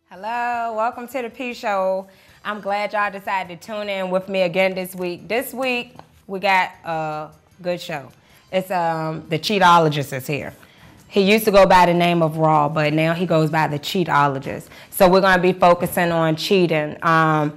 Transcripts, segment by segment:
Hello, welcome to the P Show. I'm glad y'all decided to tune in with me again this week. This week, we got a good show. It's the Cheatologist is here. He used to go by the name of Raw, but now he goes by the Cheatologist. So we're gonna be focusing on cheating. I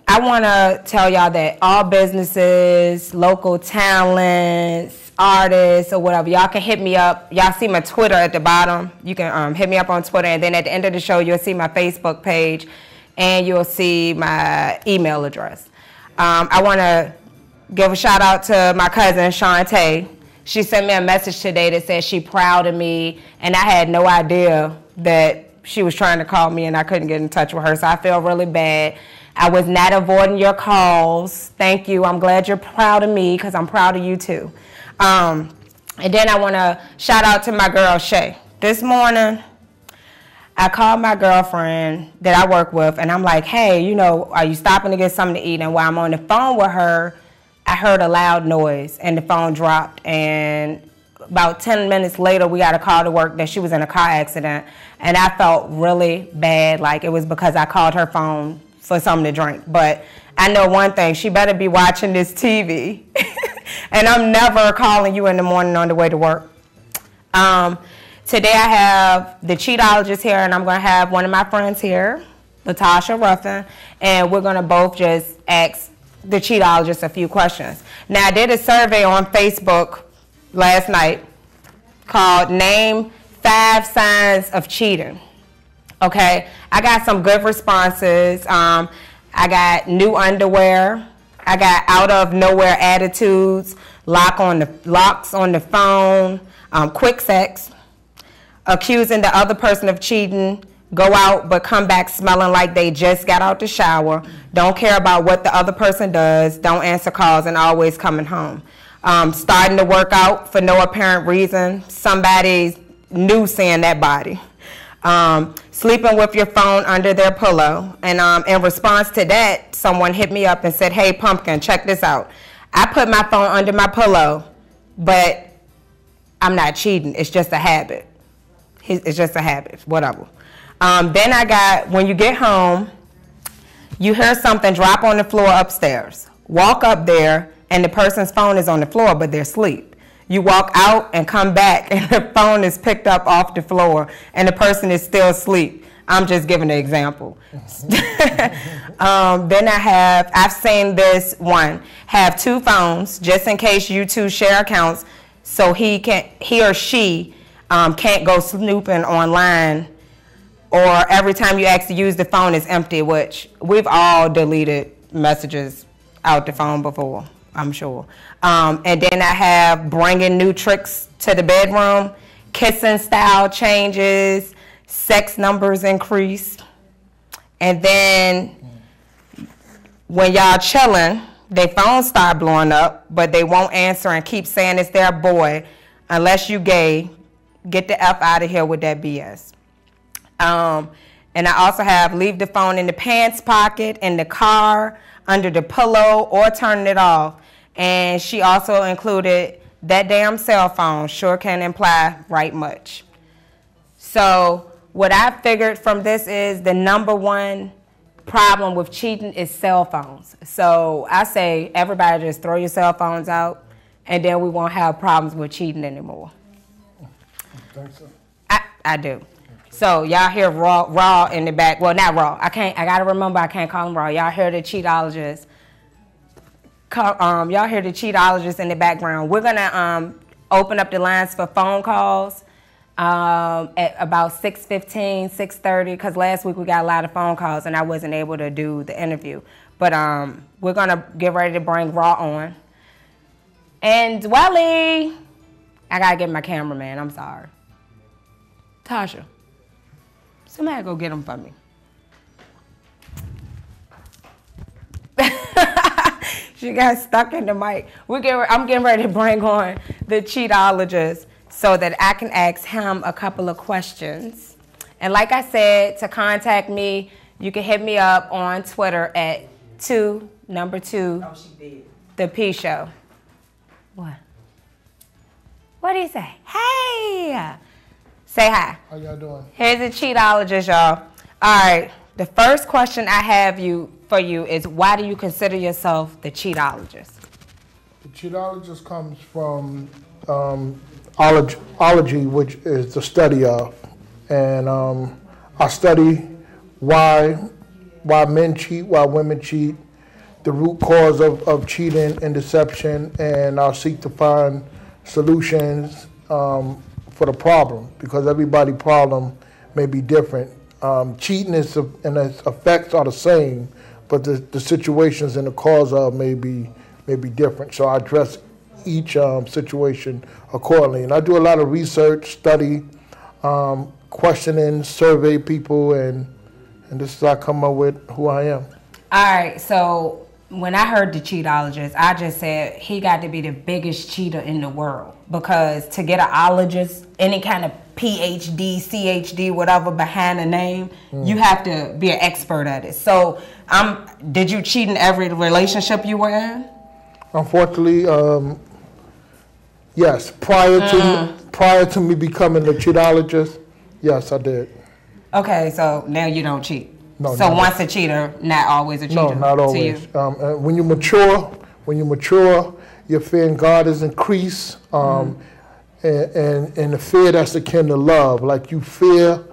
wanna tell y'all that all businesses, local talents, artists, or whatever, y'all can hit me up. Y'all see my Twitter at the bottom. You can hit me up on Twitter, and then at the end of the show, you'll see my Facebook page, and you'll see my email address. I wanna give a shout out to my cousin, Shantae. She sent me a message today that said she proud of me, and I had no idea that she was trying to call me and I couldn't get in touch with her, so I feel really bad. I was not avoiding your calls. Thank you. I'm glad you're proud of me because I'm proud of you too. And then I want to shout out to my girl, Shay. This morning, I called my girlfriend that I work with, and I'm like, hey, you know, are you stopping to get something to eat? And while I'm on the phone with her, I heard a loud noise, and the phone dropped. And about 10 minutes later, we got a call to work that she was in a car accident. And I felt really bad, like it was because I called her phone for something to drink. But I know one thing, she better be watching this TV. And I'm never calling you in the morning on the way to work. Today I have the Cheatologist here, and I'm going to have one of my friends here, Latasha Ruffin, and we're going to both just ask the Cheatologist a few questions. Now, I did a survey on Facebook last night called Name 5 Signs of Cheating. Okay, I got some good responses. I got new underwear. I got out of nowhere attitudes, locks on the phone, quick sex, accusing the other person of cheating, go out but come back smelling like they just got out the shower, don't care about what the other person does, don't answer calls, and always coming home. Starting to work out for no apparent reason, somebody's new seeing that body. Sleeping with your phone under their pillow. And in response to that, someone hit me up and said, hey, Pumpkin, check this out. I put my phone under my pillow, but I'm not cheating. It's just a habit. It's just a habit, whatever. Then I got, when you get home, you hear something drop on the floor upstairs. Walk up there, and the person's phone is on the floor, but they're asleep. You walk out and come back, and the phone is picked up off the floor, and the person is still asleep. I'm just giving an example. Then I've seen this one, have 2 phones, just in case you two share accounts, so he or she can't go snooping online, or every time you ask to use the phone, it's empty, which we've all deleted messages out the phone before, I'm sure. And then I have bringing new tricks to the bedroom, kissing style changes, sex numbers increase. And then when y'all chilling, their phones start blowing up, but they won't answer and keep saying it's their boy. Unless you gay, get the F out of here with that BS. And I also have leave the phone in the pants pocket, in the car, under the pillow, or turning it off. And she also included that damn cell phone sure can imply right much. So what I figured from this is the #1 problem with cheating is cell phones. So I say everybody just throw your cell phones out, and then we won't have problems with cheating anymore. You think so? I do. So y'all hear raw in the back. Well, not raw. I gotta remember I can't call him raw. Y'all hear the Cheatologist. Y'all hear the Cheatologist in the background. We're gonna open up the lines for phone calls at about 6:15, 6:30, because last week we got a lot of phone calls and I wasn't able to do the interview. But we're gonna get ready to bring Raw on. And Dwelly, I gotta get my cameraman, I'm sorry. Tasha, somebody go get him for me. She got stuck in the mic. I'm getting ready to bring on the Cheatologist so that I can ask him a couple of questions. And like I said, to contact me, you can hit me up on Twitter at 2, number 2, Oh, she did. the P Show. What? What did he say? Hey! Say hi. How y'all doing? Here's a cheatologist, y'all. All right. The first question I have for you is, why do you consider yourself the cheatologist? The cheatologist comes from ology, which is the study of, and I study why men cheat, why women cheat, the root cause of cheating and deception, and I'll seek to find solutions for the problem, because everybody's problem may be different. Cheating and its effects are the same, but the situations and the cause of may be different. So I address each situation accordingly. And I do a lot of research, study, questioning, survey people, and this is how I come up with who I am. All right, so when I heard the cheatologist, I just said he got to be the biggest cheater in the world, because to get an ologist, any kind of PhD, CHD, whatever behind the name, you have to be an expert at it. So did you cheat in every relationship you were in? Unfortunately, yes. Prior to me becoming a cheatologist, yes, I did. Okay, so now you don't cheat. No. So once a cheater, not always a cheater. No, not always. To you? When you mature, your fear in God is increased, and the fear that's akin to love. Like you fear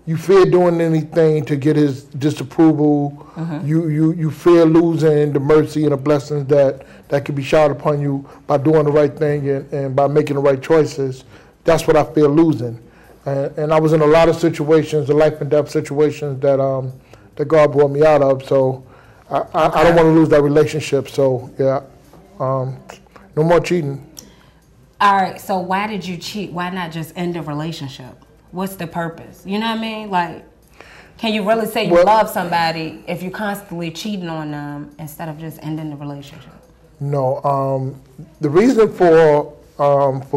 doing anything to get His disapproval. You fear losing the mercy and the blessings that can be showered upon you by doing the right thing and by making the right choices. That's what I fear losing. And I was in a lot of situations, the life and death situations that God brought me out of. So I don't want to lose that relationship. So yeah, no more cheating. All right, so why did you cheat? Why not just end the relationship? What's the purpose? You know what I mean? Like, can you really say you love somebody if you're constantly cheating on them instead of just ending the relationship? No, the reason for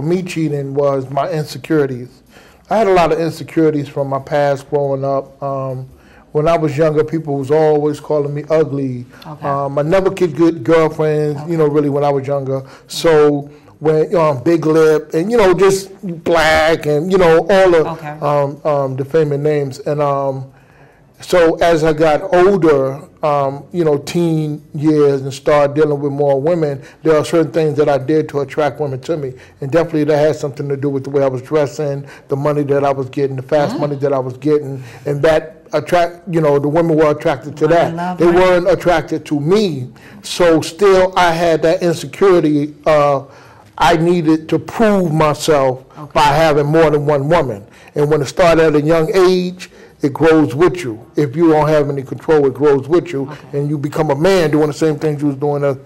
me cheating was my insecurities. I had a lot of insecurities from my past growing up. When I was younger, people was always calling me ugly. Okay. I never get good girlfriends, okay, really when I was younger. So when big lip and just black and all the okay, defaming names. And so as I got older, teen years, and started dealing with more women, there are certain things that I did to attract women to me. And definitely that had something to do with the way I was dressing, the money that I was getting, the fast money that I was getting, and that the women were attracted to that. They weren't attracted to me. So still I had that insecurity. I needed to prove myself by having more than one woman. And when it started at a young age, it grows with you. If you don't have any control, it grows with you, and you become a man doing the same things you was doing as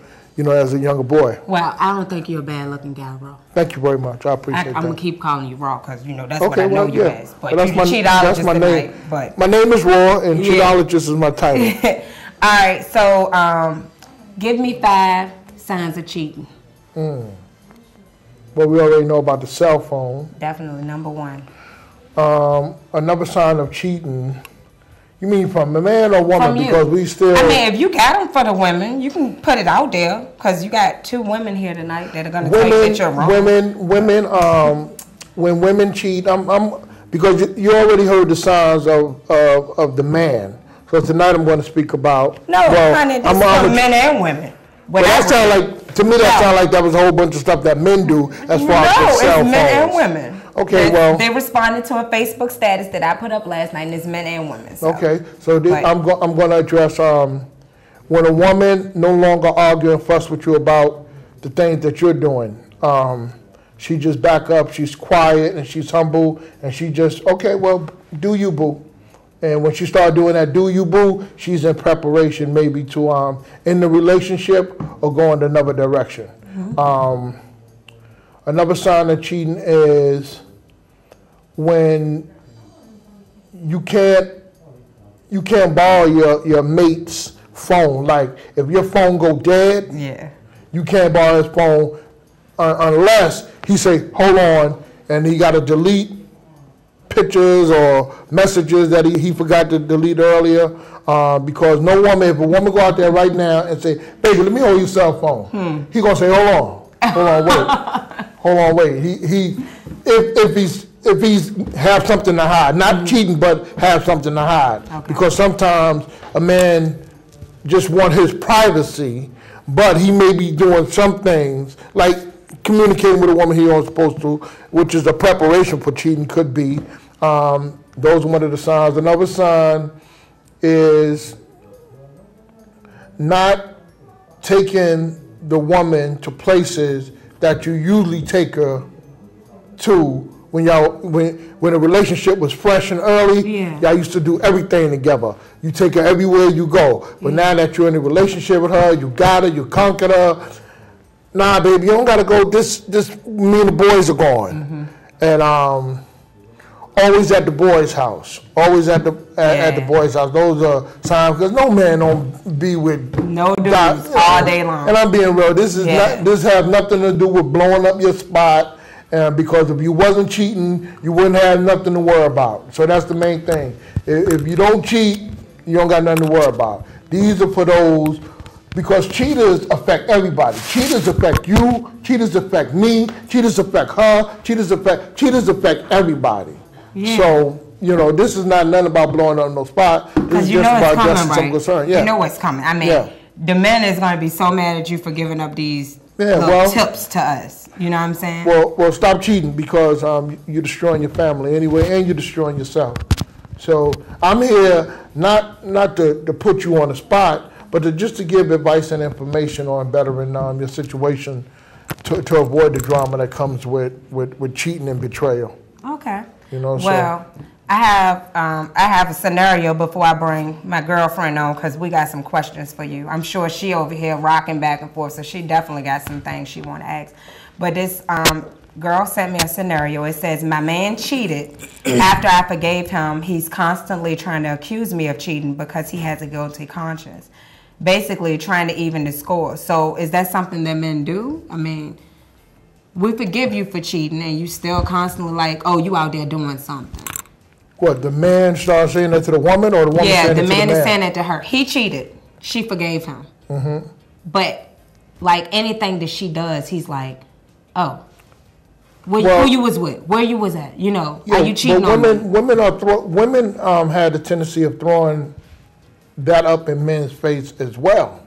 a younger boy. Well, I don't think you're a bad-looking guy, bro. Thank you very much. I appreciate that. I'm gonna keep calling you Raw because that's what I know you as. But you cheatologist my name. But my name is Raw, and cheatologist is my title. All right, so give me 5 signs of cheating. Well, we already know about the cell phone. Definitely number 1. Another sign of cheating. You mean from a man or woman? Because we still. I mean, if you got them for the women, you can put it out there, because you got 2 women here tonight that are going to tell you that you're wrong. Women. When women cheat, because you already heard the signs of the man. So tonight I'm going to speak about. No, honey, this is for men and women. Well, that sound like, to me, that sound like that was a whole bunch of stuff that men do as far as cell phones. No, it's men and women. Okay, they responded to a Facebook status that I put up last night, and it's men and women. So. Okay, so I'm going to address when a woman no longer argue and fuss with you about the things that you're doing. She just back up, she's quiet, and she's humble, and she just, okay, well, do you, boo. And when she started doing that do you, boo, she's in preparation maybe to end the relationship or go in another direction. Another sign of cheating is when you can't borrow your mate's phone. Like if your phone go dead, you can't borrow his phone unless he say, hold on, and he got to delete pictures or messages that he forgot to delete earlier, because no woman, if a woman go out there right now and say, baby, let me hold your cell phone, he gonna say, hold on, wait. Hold on, wait. If if he's have something to hide, not cheating, but have something to hide. Okay. Because sometimes a man just want his privacy, but he may be doing some things like communicating with a woman he wasn't supposed to, which is a preparation for cheating. Could be. Those are one of the signs. Another sign is not taking the woman to places that you usually take her to when a relationship was fresh and early. Y'all used to do everything together. You take her everywhere you go. But now that you're in a relationship with her, you got her, you conquered her. Nah, baby, you don't gotta go. This me and the boys are going, and always at the boys' house. Always at the boys' house. Those are signs, because no man don't be with no dudes all day long. And I'm being real. This is not. This has nothing to do with blowing up your spot. Because if you wasn't cheating, you wouldn't have nothing to worry about. So that's the main thing. If you don't cheat, you don't got nothing to worry about. These are for those, because cheaters affect everybody. Cheaters affect you. Cheaters affect me. Cheaters affect her. Cheaters affect everybody. Yeah. So, you know, this is not nothing about blowing up no spot. This is just about justice and concern. Yeah. You know what's coming. I mean, the men is going to be so mad at you for giving up these tips to us. You know what I'm saying? Well, stop cheating, because you're destroying your family anyway, and you're destroying yourself. So I'm here not to put you on the spot, but just to give advice and information on bettering your situation to avoid the drama that comes with cheating and betrayal. Okay. You know. Well, so. I have a scenario before I bring my girlfriend on, because we got some questions for you. I'm sure she over here rocking back and forth, so she definitely got some things she want to ask. But this girl sent me a scenario. It says, my man cheated. After I forgave him, he's constantly trying to accuse me of cheating because he has a guilty conscience. Basically trying to even the score. So is that something that men do? I mean, we forgive you for cheating and you still constantly like, oh, you out there doing something. What, the man starts saying that to the woman, or the woman saying it to the man? Yeah, the man is saying it to her. He cheated. She forgave him. But like anything that she does, he's like, oh, who you was with, where you was at, you know, are you cheating on me? Women had the tendency of throwing that up in men's face as well.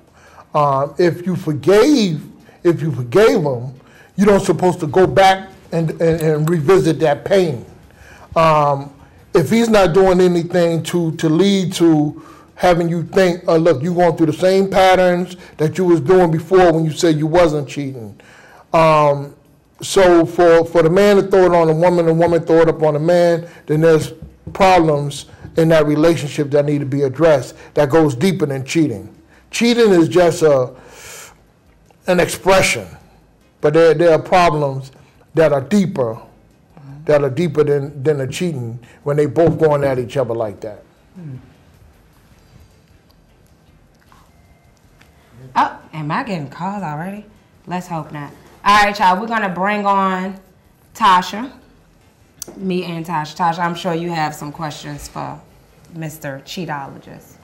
If you forgave them, you don't supposed to go back and revisit that pain. If he's not doing anything to lead to having you think, look, you're going through the same patterns that you was doing before when you said you wasn't cheating. So for the man to throw it on the woman throw it up on the man, then there's problems in that relationship that need to be addressed that goes deeper than cheating. Cheating is just an expression, but there are problems that are deeper than the cheating when they both going at each other like that. Oh, am I getting calls already? Let's hope not. All right, y'all, we're going to bring on Tasha. Me and Tasha. Tasha, I'm sure you have some questions for Mr. Cheatologist.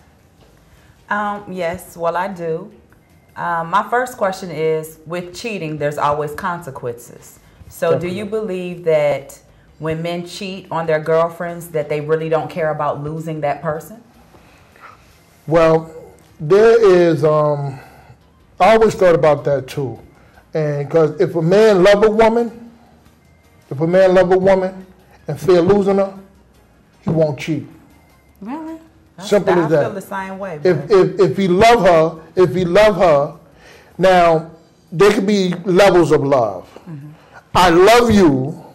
Yes, well, I do. My first question is, with cheating, there's always consequences. So Definitely. Do you believe that when men cheat on their girlfriends, that they really don't care about losing that person? Well, there is, I always thought about that too. And because if a man love a woman and fear losing her, he won't cheat. Really? Simple as that. I feel the same way. If he love her, now there could be levels of love. I love you,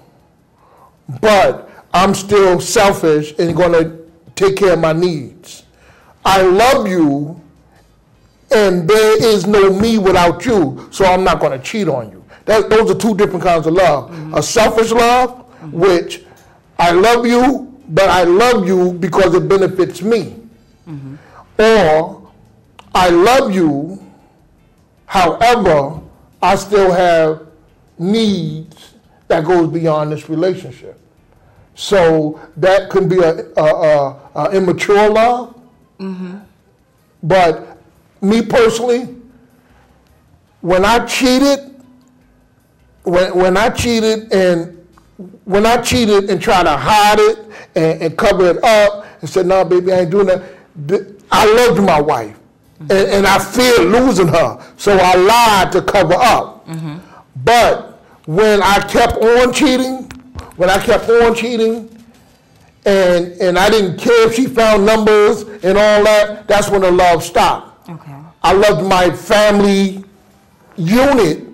but I'm still selfish and going to take care of my needs. I love you, and there is no me without you, so I'm not going to cheat on you. Those are two different kinds of love. A selfish love, which I love you, but I love you because it benefits me. Or I love you, however, I still have needs that goes beyond this relationship. So that could be a immature love. But me personally, when I cheated, and when I cheated and tried to hide it and cover it up and said, no, baby, I ain't doing that, I loved my wife. And I feared losing her. So I lied to cover up. But when I kept on cheating, and I didn't care if she found numbers and all that, that's when the love stopped. Okay. I loved my family unit,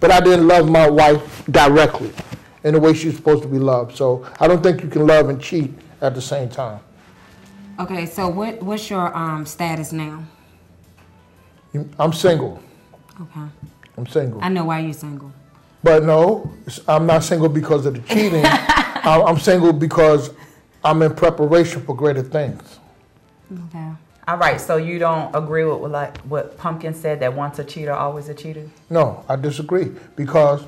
but I didn't love my wife directly in the way she's supposed to be loved. So I don't think you can love and cheat at the same time. Okay, so what's your status now? I'm single. Okay. I'm single. I know why you're single. But no, I'm not single because of the cheating. I'm single because I'm in preparation for greater things. Okay. All right, so you don't agree with like what Pumpkin said, that once a cheater, always a cheater? No, I disagree because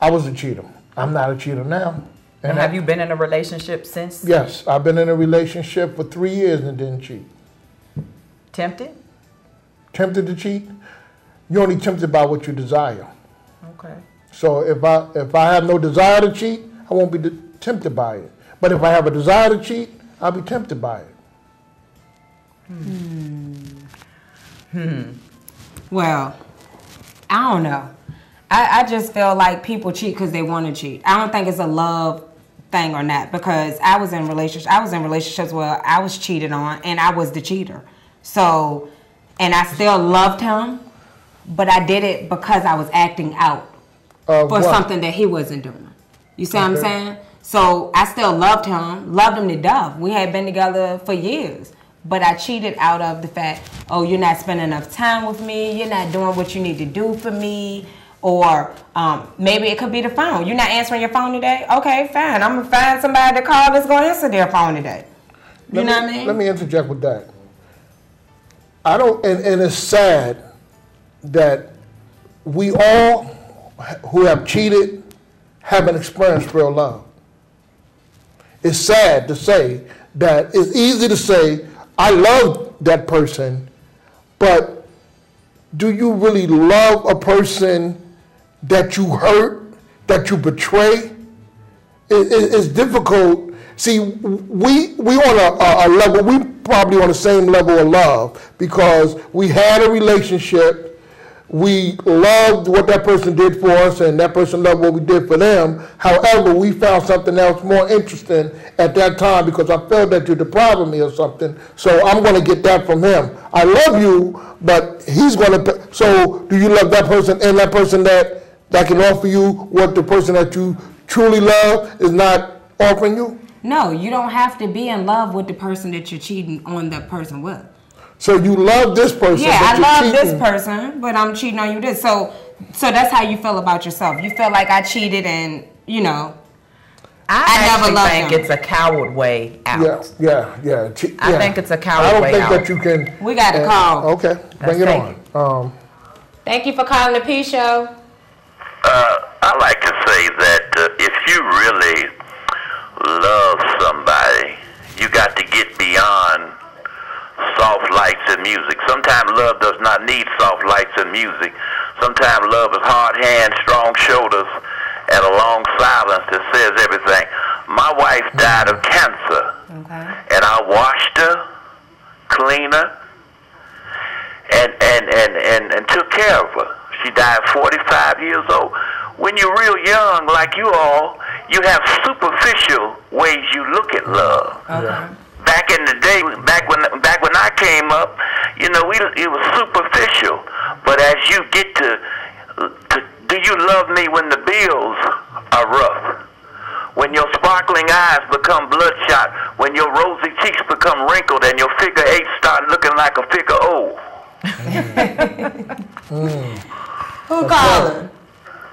I was a cheater. I'm not a cheater now. And have you been in a relationship since? Yes, I've been in a relationship for 3 years and didn't cheat. Tempted? Tempted to cheat? You're only tempted by what you desire. Okay. So if I have no desire to cheat, I won't be tempted by it. But if I have a desire to cheat, I'll be tempted by it. Well, I don't know. I just feel like people cheat because they want to cheat. I don't think it's a love thing or not, because I was in relationships where I was cheated on and I was the cheater. So, and I still loved him, but I did it because I was acting out for something that he wasn't doing. You see what I'm saying? So I still loved him to death. We had been together for years. But I cheated out of the fact, oh, you're not spending enough time with me, you're not doing what you need to do for me, or maybe it could be the phone. You're not answering your phone today? Okay, fine. I'm going to find somebody to call that's going to answer their phone today. You know what I mean? Let me interject with that. I don't, and it's sad that we all who have cheated haven't experienced real love. It's sad to say that it's easy to say, I love that person, but do you really love a person that you hurt, that you betray? It's difficult. See, we on a level, we probably on the same level of love because we had a relationship, we loved what that person did for us, and that person loved what we did for them. However, we found something else more interesting at that time because I felt that you deprived me of something, so I'm going to get that from him. I love you, but he's going to... So do you love that person and that person that can offer you what the person that you truly love is not offering you? No, you don't have to be in love with the person that you're cheating on that person with. So you love this person. Yeah, I love this person, but I'm cheating on you this. So that's how you feel about yourself. You feel like I cheated and, you know, I never loved think it's a coward way out. Yeah. I think it's a coward way out. I don't think that you can... We got to call. Okay, bring it on. Thank you for calling the P Show. I like to say that if you really love somebody, you got to get beyond soft lights and music. Sometimes love does not need soft lights and music. Sometimes love is hard hands, strong shoulders, and a long silence that says everything. My wife died of cancer, and I washed her, cleaned her, and took care of her. She died 45 years old. When you're real young, like you all, you have superficial ways you look at love. Back in the day, back when I came up, you know, it was superficial. But as you get to do you love me when the bills are rough? When your sparkling eyes become bloodshot, when your rosy cheeks become wrinkled and your figure eight start looking like a figure O. Who calling?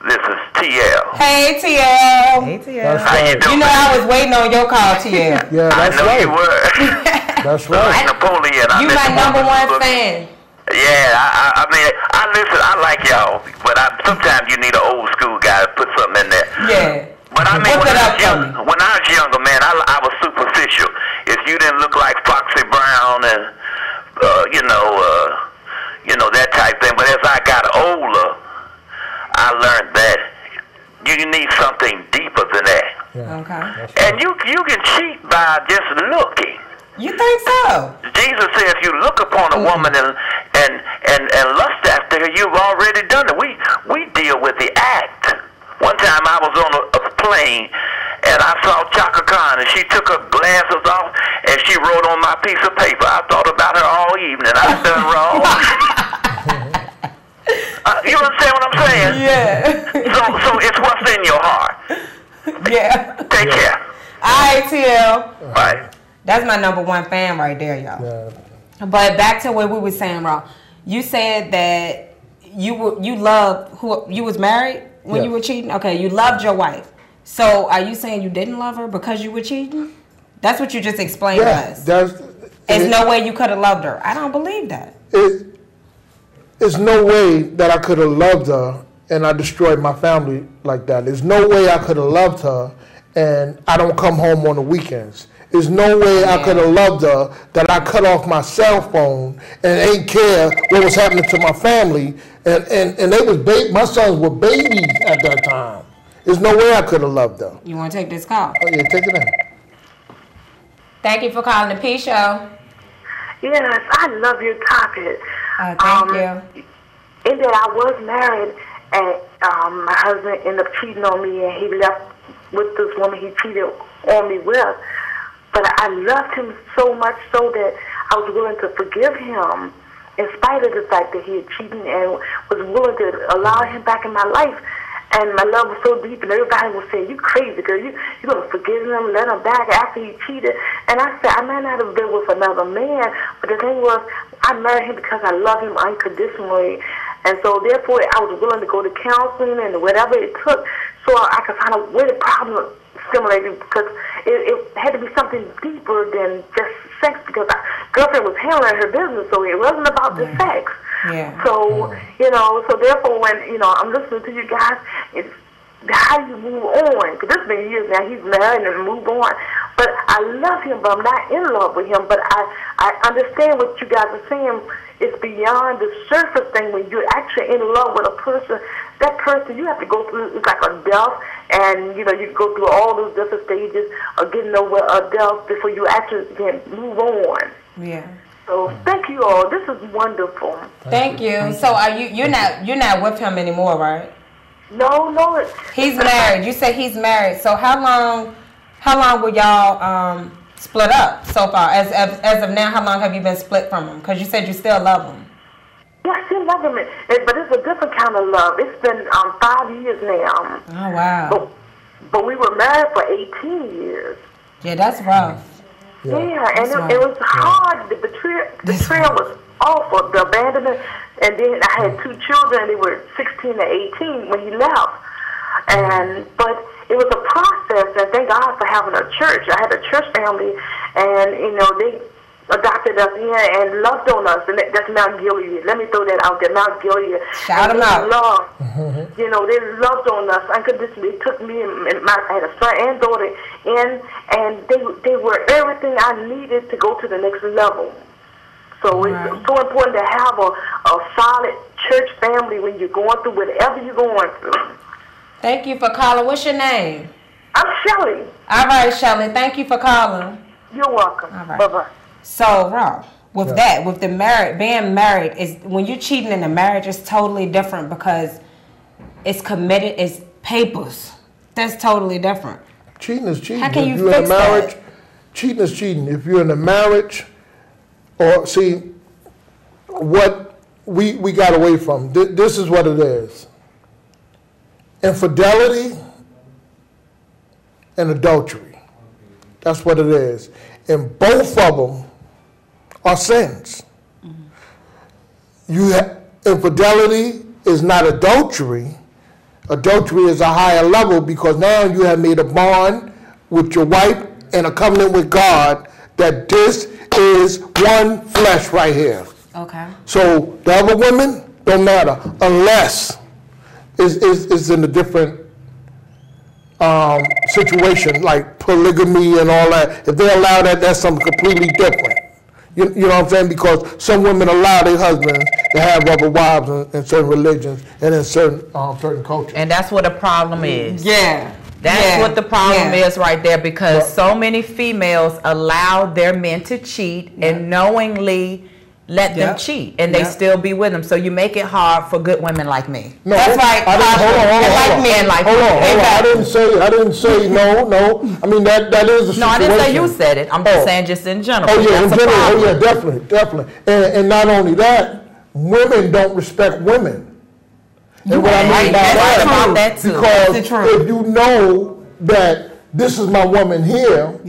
This is TL. Hey, TL. Hey, TL. How you doing? You know I was waiting on your call, TL. Yeah, that's I know right. you were. That's right. Like Napoleon. You my number one fan. Yeah, I mean, I listen. I like y'all, but sometimes you need an old school guy to put something in there. Yeah. But I mean, when I was younger, man, I was superficial. If you didn't look like Foxy Brown and you know that type thing. But as I got older, I learned that you need something deeper than that. Yeah. Okay. And you can cheat by just looking. You think so? Jesus said, if you look upon a woman and lust after her, you've already done it. We deal with the act. One time I was on a plane, and I saw Chaka Khan, and she took her glasses off, and she wrote on my piece of paper. I thought about her all evening. I done wrong. You understand what I'm saying? Yeah. So it's what's in your heart. Yeah. Take care. All right, Till. Bye. That's my #1 fan right there, y'all. Yeah. But back to what we were saying, Ron. You said that you was married when you were cheating? Okay, you loved your wife. So are you saying you didn't love her because you were cheating? That's what you just explained to us. There's no way you could have loved her. I don't believe that. There's no way that I could have loved her and I destroyed my family like that. There's no way I could have loved her and I don't come home on the weekends. There's no way I could have loved her that I cut off my cell phone and ain't care what was happening to my family. And they was my sons were babies at that time. There's no way I could have loved her. You want to take this call? Oh yeah, take it in. Thank you for calling the P Show. Yes, I love your topic. Thank you. In that I was married and my husband ended up cheating on me and he left with this woman he cheated on me with. But I loved him so much so that I was willing to forgive him in spite of the fact that he had cheated and was willing to allow him back in my life. And my love was so deep and everybody was saying, you crazy girl, you're going to forgive him, let him back after he cheated. And I said, I might not have been with another man, but the thing was, I married him because I love him unconditionally. And so therefore I was willing to go to counseling and whatever it took so I could find out where the problem stimulated, because it had to be something deeper than just sex, because my girlfriend was handling her business, so it wasn't about the sex. Yeah. So, so therefore when, I'm listening to you guys, it's how do you move on? Because it's been years now, he's married and moved on. But I love him, but I'm not in love with him. But I understand what you guys are saying. It's beyond the surface thing. When you're actually in love with a person, that person, you have to go through, it's like a death, and you go through all those different stages of getting over a death before you actually can move on. Yeah. So thank you all. This is wonderful. Thank you. So are you're not with him anymore, right? No. He's married. You say he's married. So how long were y'all split up so far? As of now, how long have you been split from him? Because you said you still love him. Yeah, I still love him, but it's a different kind of love. It's been 5 years now. Oh wow. But we were married for 18 years. Yeah, that's rough. Yeah, and it was hard. The betrayal was awful. The abandonment, and then I had 2 children. They were 16 and 18 when he left. But it was a process, and thank God for having a church. I had a church family, and they adopted us in and loved on us, and that's Mount Gilead. Let me throw that out there, Mount Gilead. Shout them out. They loved on us unconditionally. They took me and I had a son and daughter in, and they were everything I needed to go to the next level. So it's so important to have a solid church family when you're going through whatever you're going through. Thank you for calling. What's your name? I'm Shelly. All right, Shelly. Thank you for calling. You're welcome. All right. Bye-bye. So, Rob, with the being married, is when you're cheating in a marriage, it's totally different because it's committed, it's papers. That's totally different. Cheating is cheating. How can you if you're fix in a marriage, that? Cheating is cheating. If you're in a marriage, what we got away from, this is what it is. Infidelity and adultery. That's what it is. And both of them are sins. Infidelity is not adultery. Adultery is a higher level because now you have made a bond with your wife and a covenant with God that this is one flesh right here. Okay. So the other women don't matter unless it's in a different situation, like polygamy and all that. If they allow that, that's something completely different. You know what I'm saying? Because some women allow their husbands to have other wives in certain religions and in certain cultures. And that's what the problem is. Yeah. That's what the problem is right there, because so many females allow their men to cheat and knowingly let them cheat, and they still be with them. So you make it hard for good women like me. No, that's right. Hold on. I didn't say no. I mean that is a situation. No, I didn't say you said it. I'm just saying just in general. Oh yeah, in general. Oh yeah, definitely. And not only that, women don't respect women. And what I mean by that, because if you know that this is my woman here,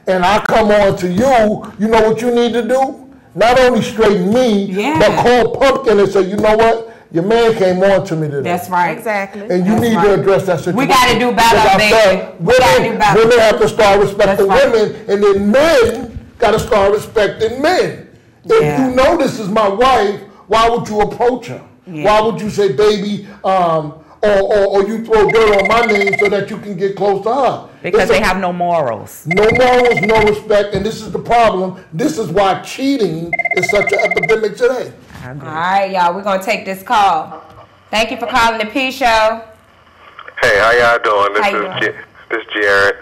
and I come on to you, you know what you need to do? Not only straighten me, but call Pumpkin and say, you know what? Your man came on to me today. That's right. Exactly. And you need to address that situation. We got to do better, baby. Women have to start respecting women, and then men got to start respecting men. If you know this is my wife, why would you approach her? Why would you say, baby, or you throw dirt on my name so that you can get close to her? Because they have no morals. No morals, no respect, and this is the problem. This is why cheating is such an epidemic today. All right, y'all, we're going to take this call. Thank you for calling the P Show. Hey, how y'all doing? This is Jared.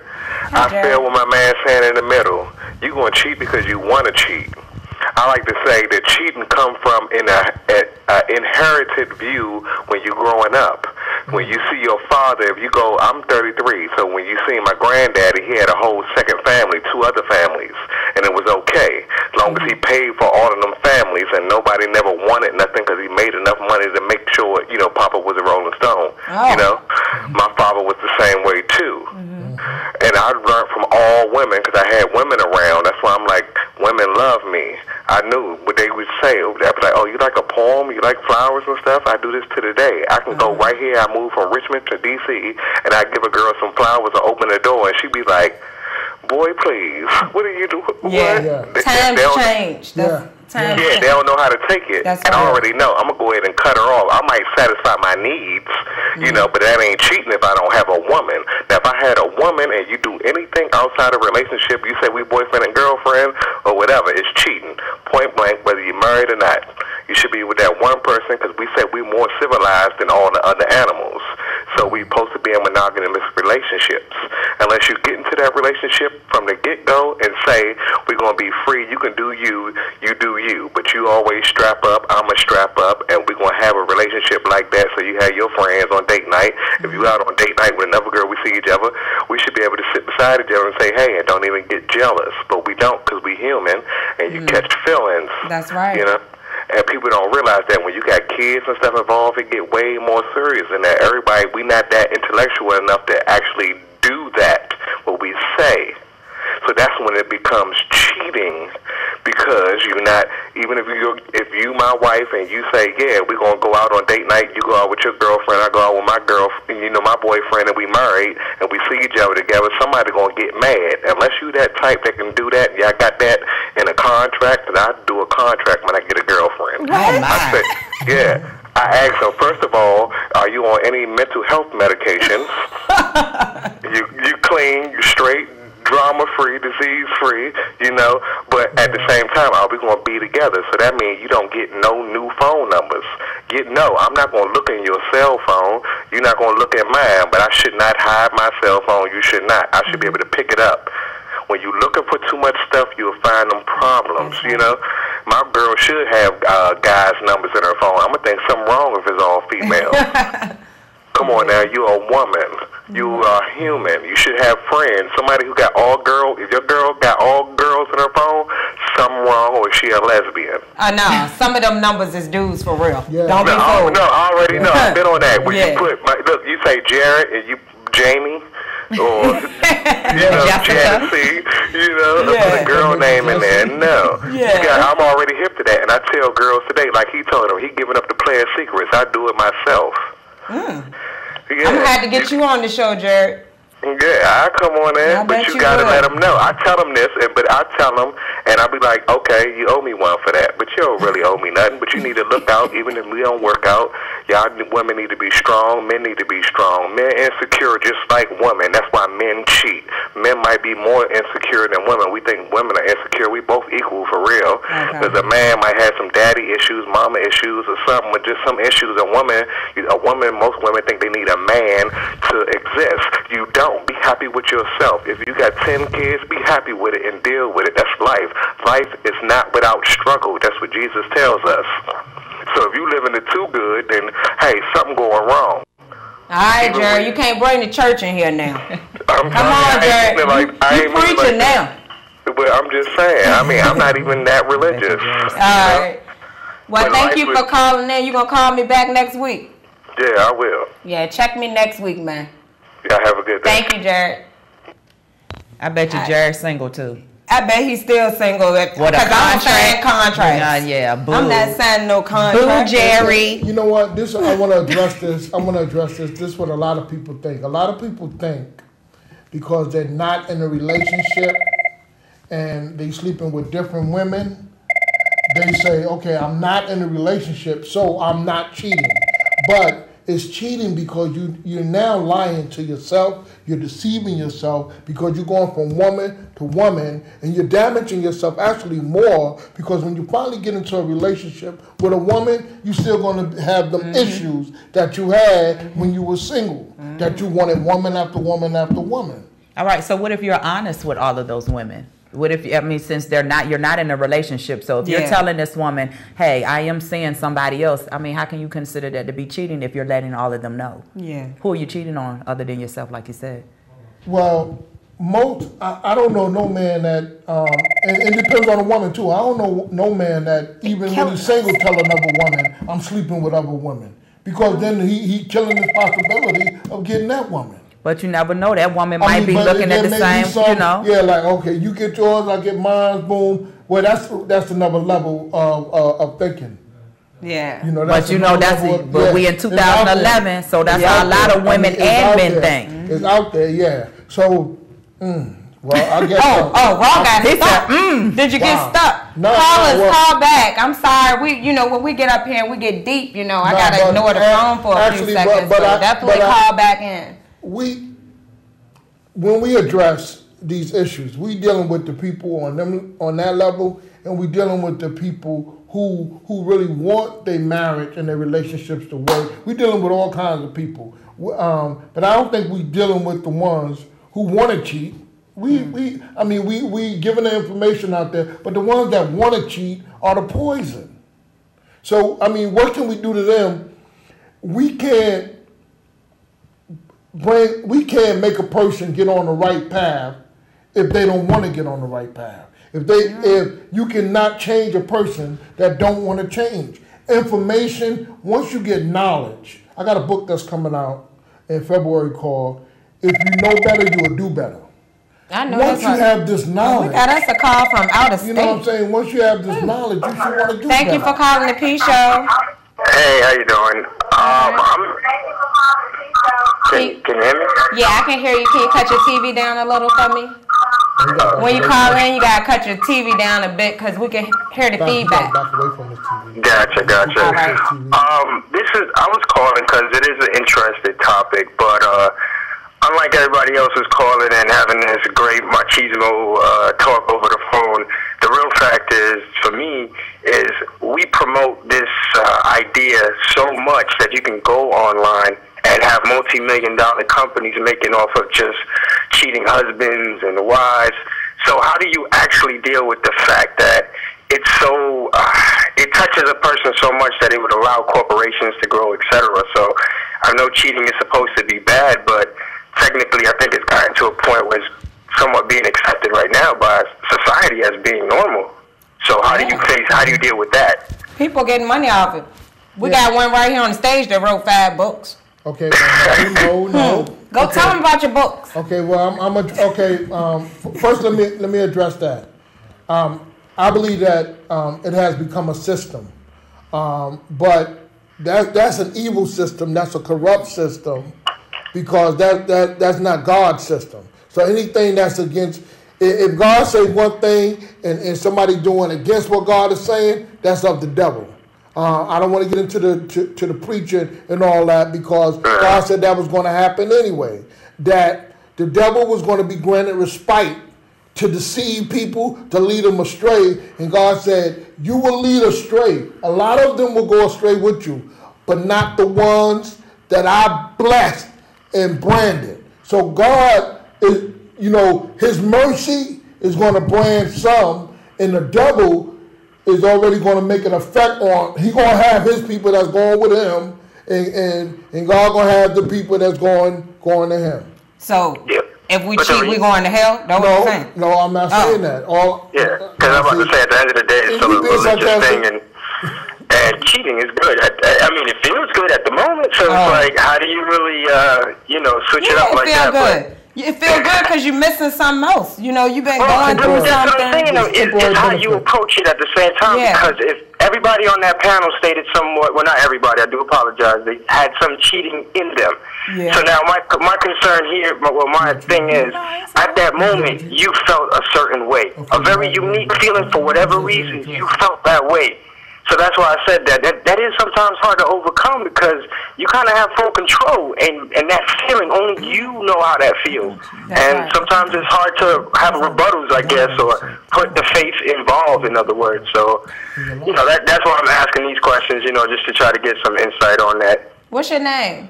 I feel what my man's saying in the middle. You're going to cheat because you want to cheat. I like to say that cheating comes from an inherited view when you're growing up. When you see your father, if you go, I'm 33, so when you see my granddaddy, he had a whole second family, 2 other families, and it was okay. As long as he paid for all of them families and nobody never wanted nothing because he made enough money to make sure, Papa was a Rolling Stone. My father was the same way too. And I learned from all women because I had women around. That's why I'm like, women love me. I knew what they would say. They'd be like, oh, you like a poem? You like flowers and stuff? I do this to the day. I can go right here. I move from Richmond to D.C. and I give a girl some flowers and open the door, and she'd be like, boy, please, what are you doing? Times change. They don't know how to take it. And I already know. I'm going to go ahead and cut her off. I might satisfy my needs, but that ain't cheating if I don't have a woman. Now, if I had a woman and you do anything outside of a relationship, you say we boyfriend and girlfriend or whatever, it's cheating. Point blank, whether you're married or not. You should be with that one person because we say we're more civilized than all the other animals. So we're supposed to be in monogamous relationships. Unless you get into that relationship from the get-go and say, we're going to be free, you can do you, you do you. But you always strap up, I'm going to strap up, and we're going to have a relationship like that so you have your friends on date night. If you out on date night with another girl, we see each other, we should be able to sit beside each other and say, hey, and don't even get jealous. But we don't because we're human, and you catch feelings. That's right. And people don't realize that when you got kids and stuff involved, it get way more serious than that. Everybody, we not that intellectual enough to actually do that, what we say. So that's when it becomes cheating, because you're not, even if you my wife and you say, yeah, we're going to go out on date night, you go out with your girlfriend, I go out with my girlfriend, my boyfriend, and we married, and we see each other together, somebody going to get mad. Unless you that type that can do that, I got that in a contract, and I do a contract when I get a girlfriend. I say, I ask them, first of all, are you on any mental health medications? you clean, you straight, drama-free, disease-free, but at the same time, are we going to be together? So that means you don't get no new phone numbers. I'm not going to look in your cell phone. You're not going to look at mine, but I should not hide my cell phone. You should not. I should be able to pick it up. When you're looking for too much stuff, you'll find them problems, My girl should have guys' numbers in her phone. I'm going to think something wrong if it's all female. Come on now, you're a woman. You are human. You should have friends. Somebody who got all girls. If your girl got all girls in her phone, something wrong, or is she a lesbian? I know. Some of them numbers is dudes for real. Yeah. Don't be fooled. No, I already know. I've been on that. When you put, look, you say Jared and you Jamie. Or, Jesse, put a girl name in there. No. I'm already hip to that. And I tell girls today, like he told them, he giving up the player secrets. I do it myself. I'm going to have to get you on the show, Jared. Yeah, I come on in, but you got to let them know. I tell them this, but I tell them, and I'll be like, okay, you owe me one for that, but you don't really owe me nothing, but you need to look out, even if we don't work out, Y'all women need to be strong. Men need to be strong. Men insecure just like women. That's why men cheat. Men might be more insecure than women. We think women are insecure. We both equal for real. Because a man might have some daddy issues, mama issues, or something, but just some issues. A woman, most women think they need a man to exist. You don't. Be happy with yourself. If you got 10 kids, be happy with it and deal with it. That's life. Life is not without struggle. That's what Jesus tells us. So if you living it too good, then hey, something going wrong. All right, Jerry, you can't bring the church in here now. Come on, Jerry. You preaching now. But I'm just saying. I mean, I'm not even that religious. All right. Well, but thank you for calling in. You gonna call me back next week? Yeah, I will. Yeah, check me next week, man. Yeah, have a good day. Thank you, Jared. I bet you Jared's single too. I bet he's still single. Because I don't sign contracts. Yeah, boo. I'm not signing no contract. Boo, Jerry. You know what? I want to address this. This is what a lot of people think. A lot of people think because they're not in a relationship and they sleeping with different women, they say, okay, I'm not in a relationship, so I'm not cheating. But it's cheating because you're now lying to yourself, you're deceiving yourself because you're going from woman to woman and you're damaging yourself actually more because when you finally get into a relationship with a woman, you're still going to have them issues that you had when you were single, that you wanted woman after woman after woman. All right, so what if you're honest with all of those women? What if, I mean, since you're not in a relationship, so if you're telling this woman, hey, I am seeing somebody else, I mean, how can you consider that to be cheating if you're letting all of them know? Yeah. Who are you cheating on other than yourself, like you said? Well, I don't know no man that, and it depends on the woman too. I don't know no man that even when he's single tell another woman, I'm sleeping with other women. Because then he killing the possibility of getting that woman. But you never know. That woman might be looking at the same, you know. Yeah, like, okay, you get yours, I get mine, boom. Well, that's another level of thinking. Yeah. You know, but you know, but we in 2011, so that's how a lot of women and men think. It's out there, yeah. So, well, I guess. Wrong guy. Stuck. Did you get stuck? No. Call back. I'm sorry. When we get up here and we get deep, I gotta ignore the phone for a few seconds. But definitely call back in. When we address these issues, we dealing with the people on that level, and we dealing with the people who really want their marriage and their relationships to work. We dealing with all kinds of people, but I don't think we dealing with the ones who want to cheat. We giving the information out there, but the ones that want to cheat are the poison. So I mean, what can we do to them? We can't make a person get on the right path if they don't want to get on the right path. If you cannot change a person that don't want to change. Information, once you get knowledge, I got a book that's coming out in February called If You Know Better, You Will Do Better. I know. Once you have this knowledge. We got us a call from out of state. You know what I'm saying? Once you have this knowledge, you should want to do Thank better. you for calling the P Show. Hey, how you doing? Can you hear me? Yeah, I can hear you. Can you cut your TV down a little for me? When you call in, you gotta cut your TV down a bit because we can hear the feedback. Back away from this TV. Gotcha. All right. I was calling because it is an interesting topic, but unlike everybody else who's calling and having this great machismo talk over the phone, the real fact is, for me, is we promote this idea so much that you can go online and have multi-million-dollar companies making off of just cheating husbands and wives. So how do you actually deal with the fact that it's so, it touches a person so much that it would allow corporations to grow, etc.? So I know cheating is supposed to be bad, but technically I think it's gotten to a point where it's somewhat being accepted right now by society as being normal. So how do you deal with that? People getting money off it. We got one right here on the stage that wrote 5 books. Okay, no. Go tell them about your books. Okay, well, first let me address that. I believe that it has become a system, but that's an evil system. That's a corrupt system, because that's not God's system. So anything that's against, if God says one thing and somebody doing against what God is saying, that's of the devil. I don't want to get into the preaching and all that because God said that was going to happen anyway. That the devil was going to be granted respite to deceive people, to lead them astray. And God said, you will lead astray. A lot of them will go astray with you, but not the ones that I blessed and branded. So God is, his mercy is going to brand some, and the devil is already going to make an effect on, he's going to have his people that's going with him, and God going to have the people that's going to him. So, if we cheat, we going to hell? That's what you're saying? No, I'm not saying that. Because I'm about to say, at the end of the day, it's still a religious thing, and cheating is good. I mean, it feels good at the moment, so it's like, how do you really, switch it up like that? Good. It feel good because you're missing something else. You've been going through something. It's how you approach it at the same time. Because if everybody on that panel stated somewhat, well, not everybody, I do apologize, they had some cheating in them. Yeah. So now my concern here, my thing is, at that moment, you felt a certain way. A very unique feeling for whatever reason, you felt that way. So that's why I said that is sometimes hard to overcome because you kind of have full control, and that feeling, only you know how that feels. And sometimes it's hard to have rebuttals, I guess, or put the faith involved, in other words. So, that's why I'm asking these questions, just to try to get some insight on that. What's your name?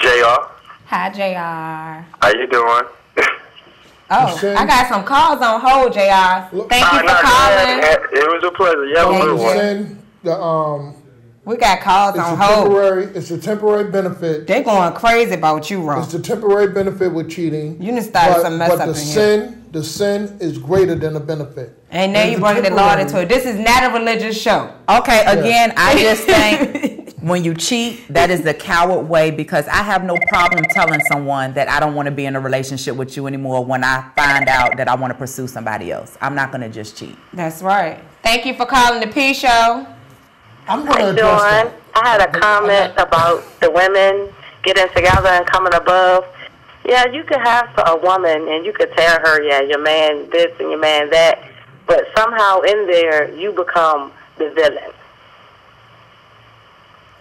JR. Hi, JR. How you doing? I got some calls on hold, JR. Thank you for calling. It was a pleasure. We got calls on hold. It's a temporary benefit. They're going crazy about you, Ron. It's a temporary benefit with cheating. You done started some mess up in here. The sin is greater than the benefit. And now you brought the Lord into it. This is not a religious show. Okay, again, I just think when you cheat, that is the coward way, because I have no problem telling someone that I don't want to be in a relationship with you anymore when I find out that I want to pursue somebody else. I'm not going to just cheat. That's right. Thank you for calling the P Show. I'm going to address that. I had a comment about the women getting together and coming above. Yeah, you could have a woman and you could tell her, your man this and your man that, but somehow in there you become the villain.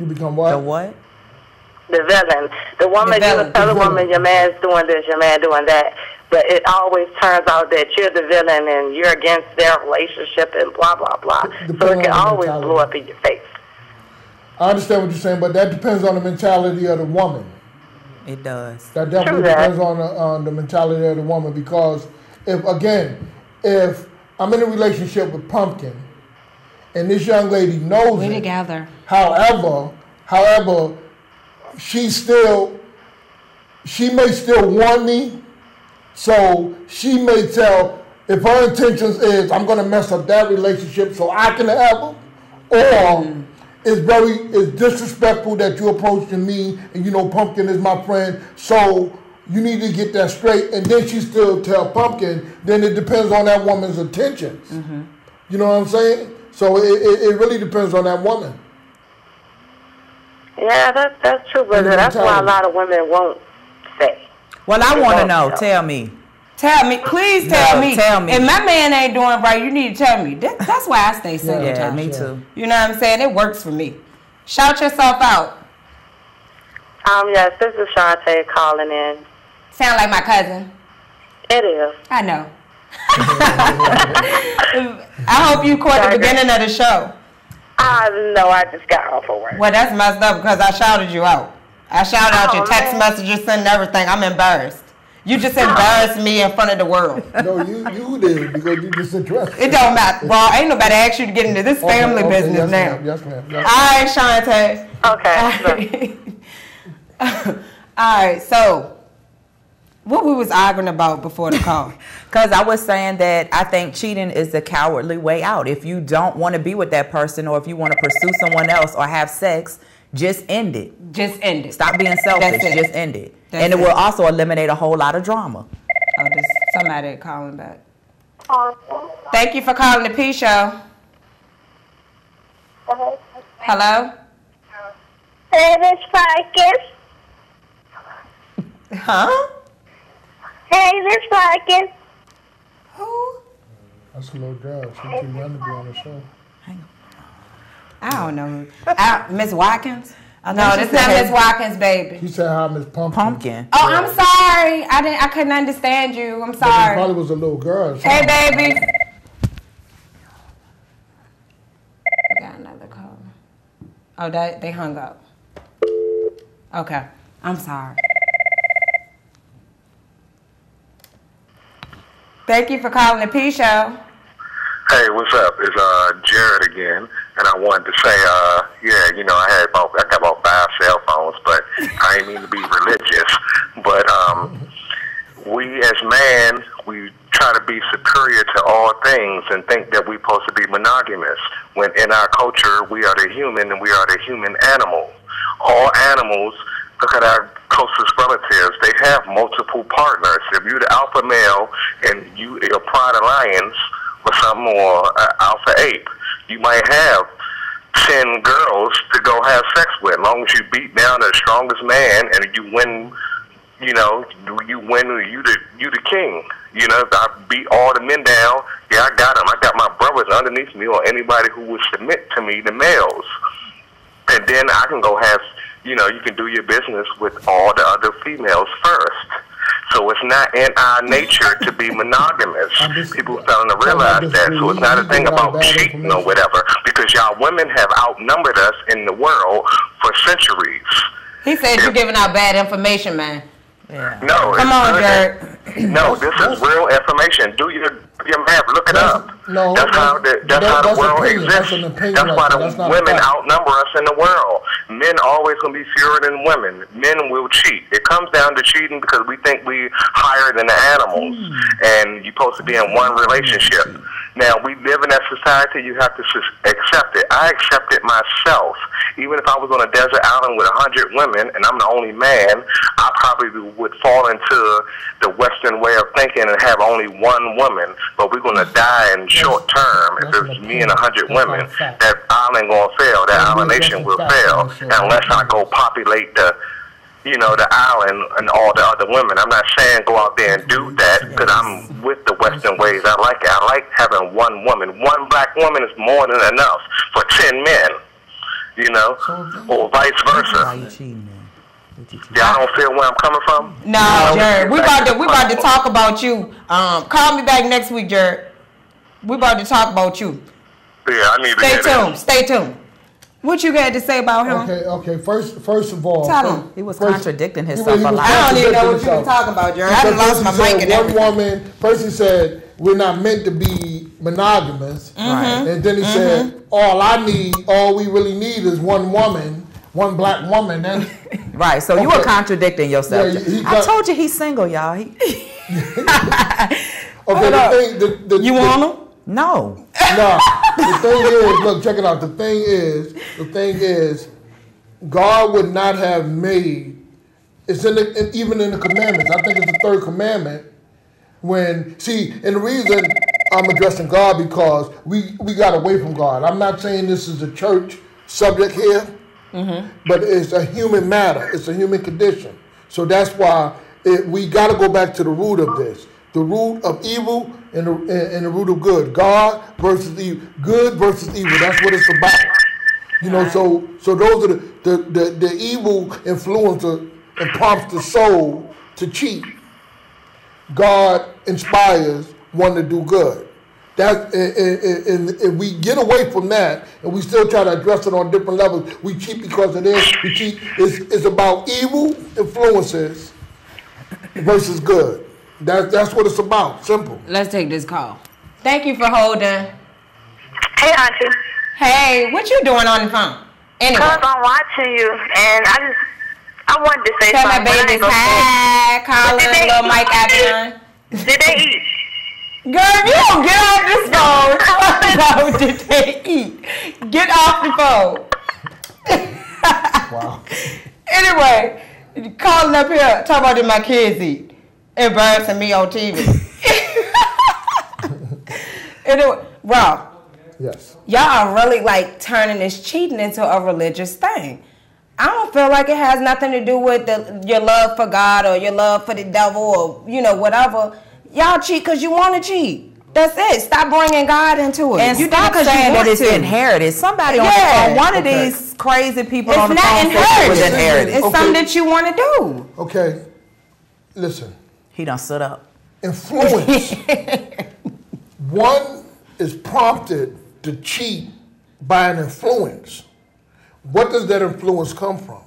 You become what? The what? The villain. The woman, you would tell the woman your man's doing this, your man doing that, but it always turns out that you're the villain and you're against their relationship and blah, blah, blah. So it can always blow up in your face. I understand what you're saying, but that depends on the mentality of the woman. It does. That definitely depends on the mentality of the woman, because if I'm in a relationship with Pumpkin and this young lady knows We're together. However, she may still want me, so she may tell, if her intentions is I'm going to mess up that relationship so I can have her, or it's disrespectful that you approaching me and Pumpkin is my friend, so you need to get that straight, and then she still tell Pumpkin, then it depends on that woman's intentions. Mm-hmm. You know what I'm saying? So it really depends on that woman. Yeah, that's true, but that's why a lot of women won't say. Well, I want to know. Tell me. Tell me. Please tell me. Tell me. If my man ain't doing right, you need to tell me. That's why I stay single. Yeah, me too. You know what I'm saying? It works for me. Shout yourself out. Yes, this is Shantae calling in. Sound like my cousin. It is. I know. I hope you caught the beginning of the show. No, I just got off of work. Well, that's messed up because I shouted you out. I shouted out your text messages and everything. I'm embarrassed. You just embarrassed me in front of the world. No, you did, because you just addressed it. It don't matter. Well, ain't nobody asked you to get into this family business now. Yes, ma'am. All right, Shantae. Okay. All right, so what we was arguing about before the call? Because I was saying that I think cheating is the cowardly way out. If you don't want to be with that person, or if you want to pursue someone else or have sex, just end it. Just end it. Stop being selfish. Just end it. That's and it will also eliminate a whole lot of drama. Oh, there's somebody calling back. Thank you for calling the P Show. Hello? Hey, Miss Parkins. Huh? Hey, Miss Parkins. Who? That's a little girl. She's too young to be on the show. Hang I don't know. Miss Watkins? No, this is not Miss Watkins, baby. He said hi, Miss Pumpkin. Oh, I'm sorry. I couldn't understand you. I'm sorry. It probably was a little girl. Hey, baby. I got another call. Oh, they hung up. Okay. I'm sorry. Thank you for calling the P Show. Hey, what's up? It's Jared again, and I wanted to say, yeah, you know, I got about 5 cell phones, but I ain't mean to be religious. But we as man, we try to be superior to all things and think that we're supposed to be monogamous. When in our culture, we are the human and we are the human animal. All animals, look at our closest relatives, they have multiple partners. If you're the alpha male and you're a pride alliance or something, or alpha ape, you might have 10 girls to go have sex with. As long as you beat down the strongest man and you win, you know, you the king. You know, I beat all the men down. Yeah, I got them. I got my brothers underneath me or anybody who would submit to me, the males. And then I can go have, you know, you can do your business with all the other females first. So it's not in our nature to be monogamous. People are starting to realize that. So it's not a thing about cheating or whatever, because y'all women have outnumbered us in the world for centuries. He said you're giving out bad information, man. Yeah. No, come on, Jared. No, this is real information. Do your math. Look it up. No, that's how the world exists. That's why the women outnumber us in the world. Men always gonna be fewer than women. Men will cheat. It comes down to cheating because we think we higher than the animals, and you're supposed to be in one relationship. Now, we live in that society, you have to accept it. I accept it myself. Even if I was on a desert island with 100 women and I'm the only man, I probably would fall into the Western way of thinking and have only one woman. But we're going to die in short term if it's me and 100 women. That island going to fail. That island nation will fail unless I go populate the island and all the other women. I'm not saying go out there and do that because I'm with the Western ways. I like it. I like having one woman. One black woman is more than enough for 10 men, you know, or vice versa. Y'all don't feel where I'm coming from? No, Jared. We about to talk about you. Call me back next week, Jared. We about to talk about you. Yeah, I need to Stay tuned. Stay tuned. What you got to say about him? Okay. First of all, tell him. He was contradicting himself a lot. I don't even know what you were talking about, Jared. I lost my mic and everything. One woman. First he said we're not meant to be monogamous, and then he said all we really need is one woman, one black woman. Then right. So you were contradicting yourself. Yeah, I told you he's single, y'all. You want him? No. No. The thing is, look, check it out. The thing is, God would not have made. It's even in the commandments. I think it's the 3rd commandment. And the reason I'm addressing God because we got away from God. I'm not saying this is a church subject here, but it's a human matter. It's a human condition. So that's why we got to go back to the root of this. The root of evil and the root of good. God versus evil. Good versus evil. That's what it's about. You know, so those are the evil influence and prompts the soul to cheat. God inspires one to do good. And we get away from that and we still try to address it on different levels. We cheat because of this. We cheat. It's about evil influences versus good. That's what it's about. Simple. Let's take this call. Thank you for holding. Hey, Auntie. Hey, what you doing on the phone? Anyway. Because I'm watching you, and I wanted to say tell something. Tell my babies hi. Call her little Mike Avalon. Did they eat? Girl, if you don't get off this phone, talk about did they eat. Get off the phone. Wow. Anyway, calling up here, talk about did my kids eat. Embarrassing me on TV. Anyway, Rob. Yes. Y'all are really like turning this cheating into a religious thing. I don't feel like it has nothing to do with your love for God or your love for the devil or whatever. Y'all cheat because you want to cheat. That's it. Stop bringing God into it. And you stop saying that it's inherited. Somebody on the phone, one of these crazy people on the phone said it was inherited. It's something that you want to do. Okay, listen. He done stood up. Influence. One is prompted to cheat by an influence. What does that influence come from?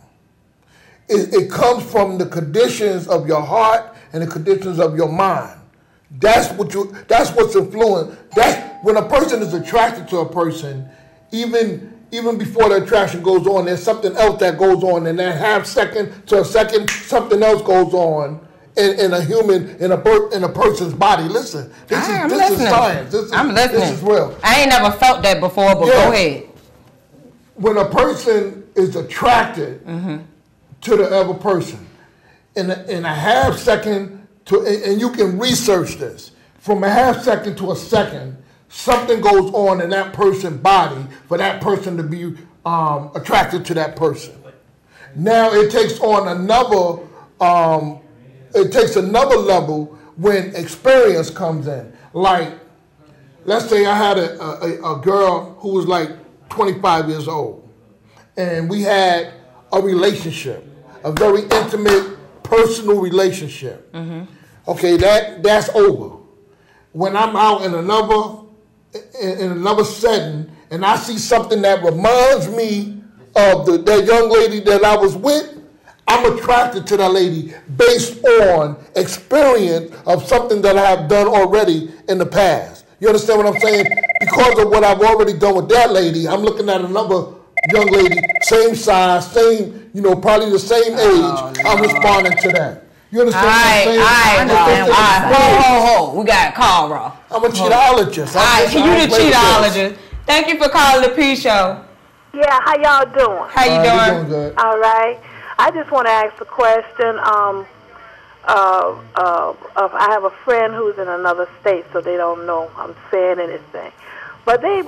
It comes from the conditions of your heart and the conditions of your mind. That's what's influenced. That's when a person is attracted to a person, even before the attraction goes on, there's something else that goes on, and that half second to a second, something else goes on in a person's body. Listen, this is science. I'm listening. This is real. I ain't never felt that before, but go ahead. When a person is attracted to the other person, in a half second and you can research this, from a half second to a second, something goes on in that person's body for that person to be attracted to that person. Now it takes on another level when experience comes in. Like, let's say I had a girl who was like 25 years old, and we had a relationship, a very intimate, personal relationship. Okay, that's over. When I'm out in another setting and I see something that reminds me of that young lady that I was with, I'm attracted to that lady based on experience of something that I have done already in the past. You understand what I'm saying? Because of what I've already done with that lady, I'm looking at another young lady, same size, same, probably the same age. I'm responding to that. You understand what I'm saying? Ho. We got a call, Raw. I'm a cheatologist. You the cheatologist. Thank you for calling the P Show. Yeah, how y'all doing? How you doing? Doing good. All right. I just want to ask a question. I have a friend who's in another state, so they don't know I'm saying anything. But his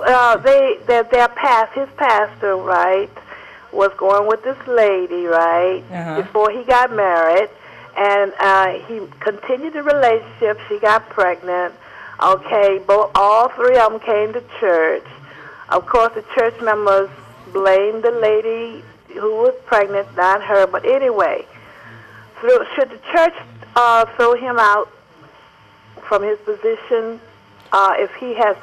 pastor, right, was going with this lady, right, before he got married, and he continued the relationship. She got pregnant. Okay, all three of them came to church. Of course, the church members blamed the lady who was pregnant, not her. But anyway, should the church throw him out from his position if he has,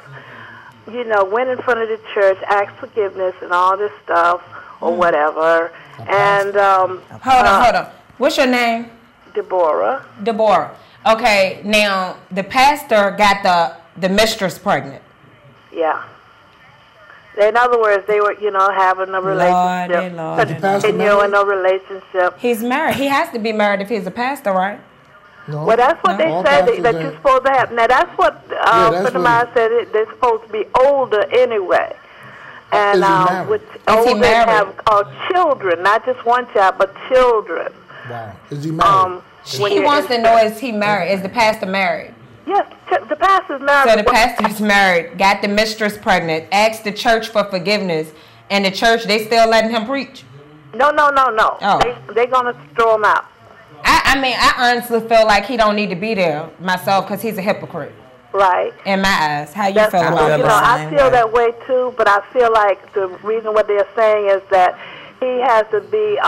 went in front of the church, asked forgiveness and all this stuff or whatever? And hold on. What's your name? Deborah. Okay, now the pastor got the mistress pregnant. Yeah. In other words, they were, having a relationship. Continuing a relationship. He's married. He has to be married if he's a pastor, right? No. Well, that's what they said that you're supposed to have. Now, that's what a friend of mine said. They're supposed to be older anyway. And older and have children, not just one child, but children. Wow. Is he married? He wants to know, is he married? Is the pastor married? Yes, the pastor's married. So the pastor's married, got the mistress pregnant, asked the church for forgiveness, and the church, they still letting him preach? No. Oh. They're going to throw him out. I honestly feel like he don't need to be there myself because he's a hypocrite. Right. In my eyes. How you feel about it? I feel that way too, but I feel like the reason what they're saying is that he has to be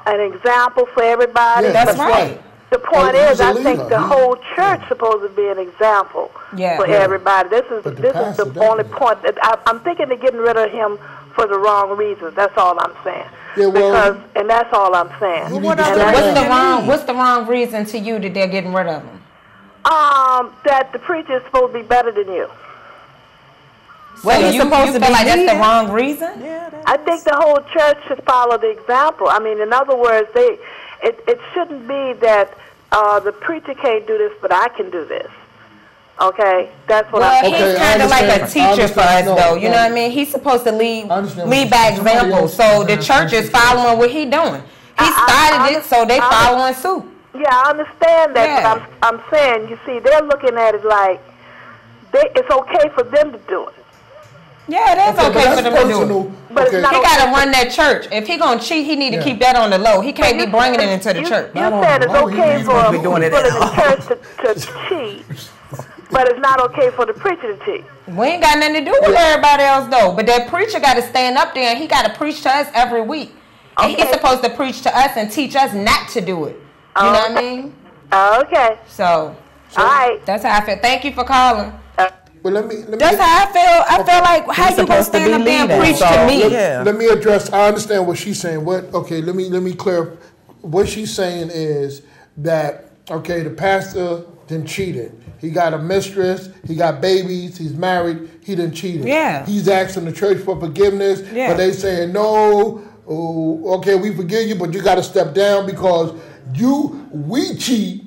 an example for everybody. Yeah, that's right. The point is, I think the whole church is supposed to be an example for everybody. This is the only point that I'm thinking of getting rid of him for the wrong reasons. That's all I'm saying. Yeah, and that's all I'm saying. What's the wrong reason to you that they're getting rid of him? That the preacher is supposed to be better than you. Well, you supposed to feel like that's the wrong reason? Yeah, I think the whole church should follow the example. I mean, in other words, it shouldn't be that the preacher can't do this, but I can do this. Okay, that's what I'm saying. He's kind of like a teacher for us, though. You know what I mean? He's supposed to lead by example. So the church is following what he's doing. He started it, so they following suit. Yeah, I understand that, but I'm saying, you see, they're looking at it like it's okay for them to do it. Yeah, it is okay for them to do it. But Okay. it's not He okay. got to run that church. If he going to cheat, he need to keep that on the low. He can't be bringing it into the church. You said it's okay for be doing it people in the church to cheat, but it's not okay for the preacher to cheat. We ain't got nothing to do with everybody else, though. But that preacher got to stand up there, and he got to preach to us every week. And he's supposed to preach to us and teach us not to do it. You know what I mean? Okay. So All right. that's how I feel. Thank you for calling. But let me That's how I feel. I feel like, how you gonna stand up there and preach to me? Let me address. I understand what she's saying. Let me clear. What she's saying is that the pastor then cheated. He got a mistress. He got babies. He's married. He done cheated. Yeah. He's asking the church for forgiveness, Yeah. but they saying no. Oh, okay, we forgive you, but you got to step down because we cheat,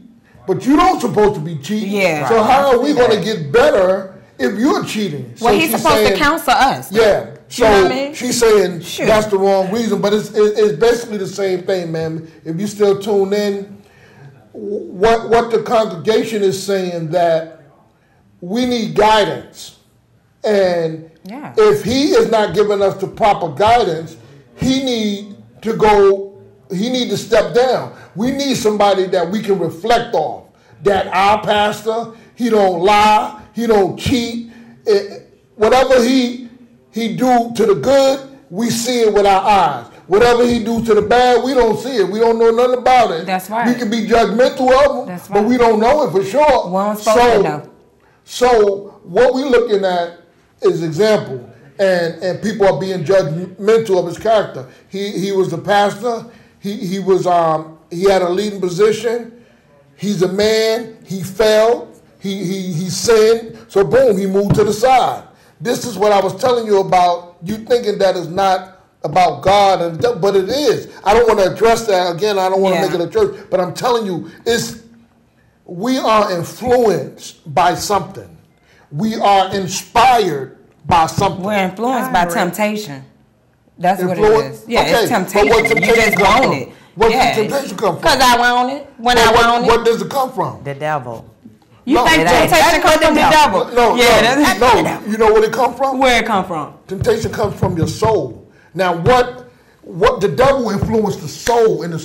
but you don't supposed to be cheating. Yeah. So how are we going to get better if you're cheating? Well, So he's she's supposed saying, to counsel us. Yeah. So You know what I mean? she's saying Shoot. that's the wrong reason, but it's basically the same thing, man. If you still tune in, what the congregation is saying that we need guidance, and if he is not giving us the proper guidance, he need to step down. We need somebody that we can reflect off. That our pastor, he don't lie, he don't cheat. Whatever he do to the good, we see it with our eyes. Whatever he do to the bad, we don't see it. We don't know nothing about it. That's right. We can be judgmental of them, That's but right. we don't know it for sure. We don't supposed to know. So what we're looking at is example, and people are being judgmental of his character. He was the pastor. He had a leading position. He's a man. He fell. He sinned. So boom, he moved to the side. This is what I was telling you about. You thinking that is not about God, but it is. I don't want to address that again. I don't want to make it a church, but I'm telling you, we are influenced by something. We are inspired by something. We're influenced by temptation. That's what it is. Yeah, Okay, it's temptation. But what temptation You just come want from? it. Where does temptation come from? Because I want it. When I want it. What does it come from? The devil. You think temptation comes from the devil? No. That's You know where it come from? Where it come from? Temptation comes from your soul. Now, what the devil influenced the soul and the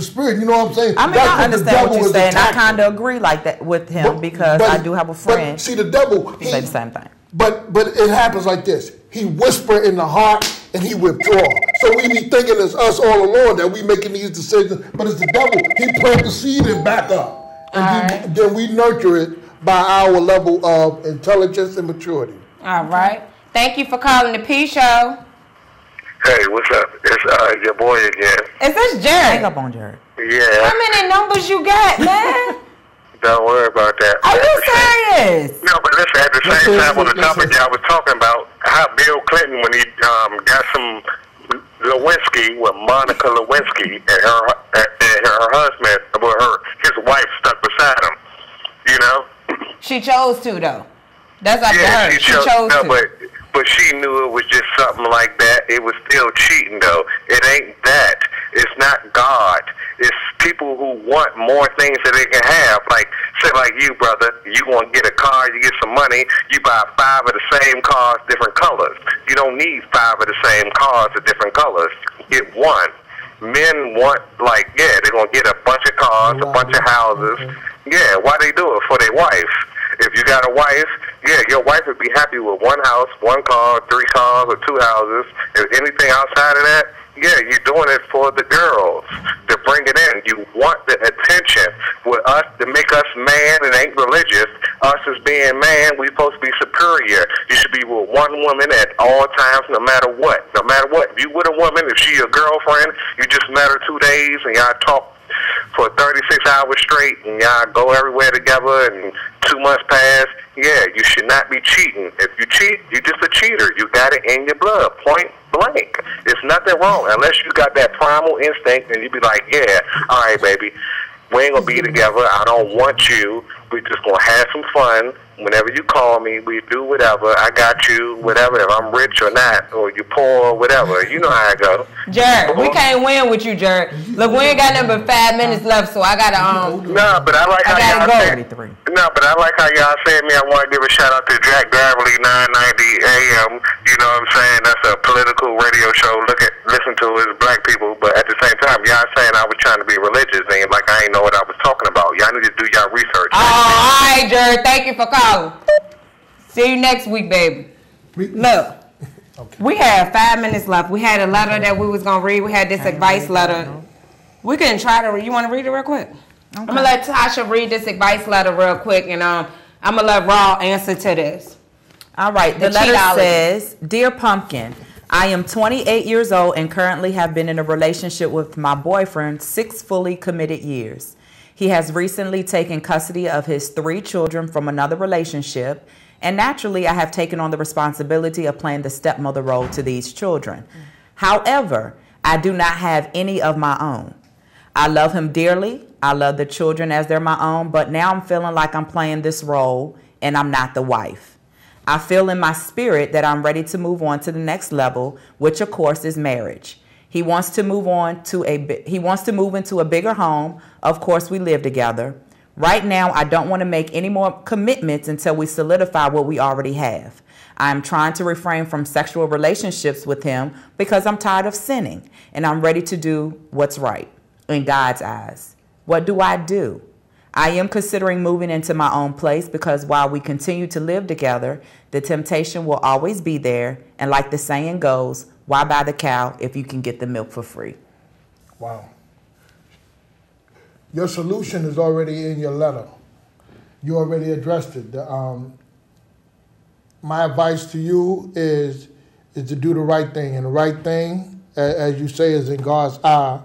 spirit? You know what I'm saying? I mean, That's I understand what the you're saying. I attacking. kind of agree like that with him because I do have a friend. But see, the devil He say the same thing. But it happens like this. He whisper in the heart and he withdraw. So we be thinking it's us all along that we making these decisions, but it's the devil. He plant the seed and back up. And then we nurture it by our level of intelligence and maturity. All right. Thank you for calling the P Show. Hey, what's up? It's your boy again. Is this Jared? Hang up on Jared. Yeah. How many numbers you got, man? Don't worry about that. Are you serious? No, but listen, at the same time on the topic y'all was talking about how Bill Clinton, when he got some Lewinsky with Monica Lewinsky and her husband, his wife stuck beside him. You know? She chose to, though. That's up to her. She chose no, to. But she knew it was just something like that. It was still cheating, though. It ain't that. It's not God. It's people who want more things that they can have. Like, say like you, brother, you want to get a car, you get some money, you buy 5 of the same cars, different colors. You don't need 5 of the same cars of different colors. Get one. Men want, like, they're going to get a bunch of cars, a bunch of houses. Yeah, why they do it? For their wife. If you got a wife, your wife would be happy with 1 house, 1 car, 3 cars, or 2 houses. If anything outside of that, you're doing it for the girls to bring it in. You want the attention with us to make us man and ain't religious. Us as being man, we supposed to be superior. You should be with one woman at all times, no matter what. No matter what. If you with a woman, if she your girlfriend, you just met her 2 days and y'all talk for 36 hours straight and y'all go everywhere together and 2 months pass, you should not be cheating. If you cheat, you're just a cheater. You got it in your blood, point blank. There's nothing wrong unless you got that primal instinct and you be like, all right, baby, we ain't going to be together. I don't want you. We just going to have some fun. Whenever you call me, we do whatever. I got you, whatever, if I'm rich or not, or you poor or whatever. You know how I go. Jared, we can't win with you, Jared. Look, we ain't got nothing but 5 minutes left, so I got to, No, but I like how y'all said. No, but I like how y'all said me. I want to give a shout out to Jack Gravely 999 690 AM. You know what I'm saying? That's a political radio show. Listen to it as black people, but at the same time, y'all saying I was trying to be religious, and like I ain't know what I was talking about. Y'all need to do y'all research. All right, Jared. Thank you for calling. See you next week, baby. Look, okay. We have 5 minutes left. We had a letter that we was gonna read. We had this advice letter. We can try to read. You want to read it real quick? Okay. I'm gonna let Tasha read this advice letter real quick, and I'm gonna let Raw answer to this. All right. The letter says, "Dear Pumpkin, I am 28 years old and currently have been in a relationship with my boyfriend 6 fully committed years. He has recently taken custody of his 3 children from another relationship, and naturally I have taken on the responsibility of playing the stepmother role to these children. However, I do not have any of my own. I love him dearly. I love the children as they're my own, but now I'm feeling like I'm playing this role and I'm not the wife. I feel in my spirit that I'm ready to move on to the next level, which of course is marriage. He wants to move into a bigger home. Of course, we live together. Right now, I don't want to make any more commitments until we solidify what we already have. I'm trying to refrain from sexual relationships with him because I'm tired of sinning, and I'm ready to do what's right in God's eyes. What do I do? I am considering moving into my own place because while we continue to live together, the temptation will always be there. And like the saying goes, why buy the cow if you can get the milk for free?" Wow. Your solution is already in your letter. You already addressed it. My advice to you is to do the right thing. And the right thing, as you say, is in God's eye,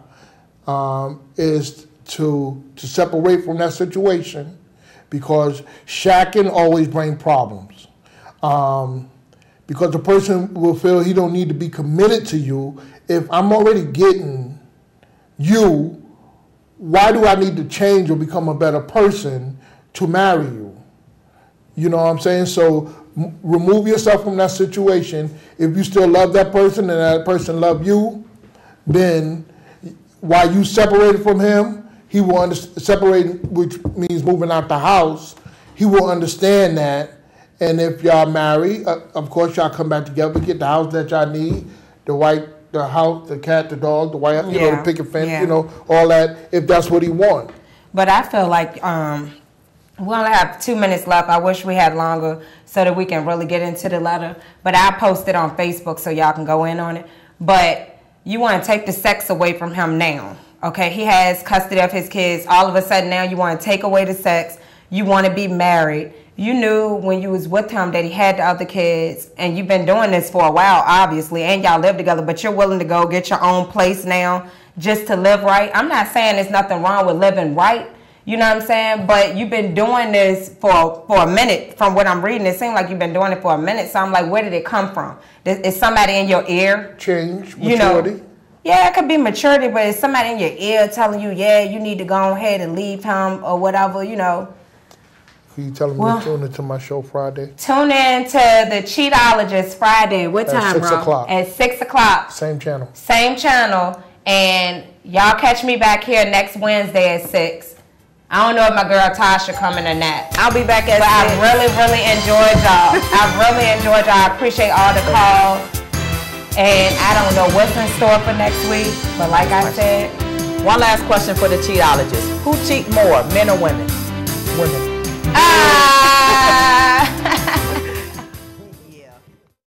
is to separate from that situation, because shacking always brings problems. Because the person will feel he don't need to be committed to you. If I'm already getting you, why do I need to change or become a better person to marry you? You know what I'm saying? So remove yourself from that situation. If you still love that person and that person love you, then while you separated from him, he will separate, which means moving out the house. He will understand that. And if y'all marry, of course y'all come back together, get the house that y'all need, the house, the cat, the dog, the white, you know, the picket fence, you know, all that, if that's what he wants. But I feel like we only have 2 minutes left. I wish we had longer so that we can really get into the letter. But I post it on Facebook so y'all can go in on it. But you want to take the sex away from him now. Okay, he has custody of his kids. All of a sudden now you want to take away the sex. You want to be married. You knew when you was with him that he had the other kids, and you've been doing this for a while, obviously, and y'all live together, but you're willing to go get your own place now just to live right. I'm not saying there's nothing wrong with living right, you know what I'm saying? But you've been doing this for a minute. From what I'm reading, it seems like you've been doing it for a minute. So I'm like, where did it come from? Is somebody in your ear? Change, maturity. You know, yeah, it could be maturity, but it's somebody in your ear telling you, yeah, you need to go ahead and leave him or whatever, you know. Can you tell them to tune into my show Friday? Tune in to the Cheatologist Friday. What time, At 6 o'clock. At 6 o'clock. Same channel. Same channel. And y'all catch me back here next Wednesday at 6. I don't know if my girl Tasha coming or not. I'll be back at 6. But I really, really enjoyed y'all. I appreciate all the calls. And I don't know what's in store for next week. But like I said. One last question for the Cheatologist. Who cheat more, men or women? Women.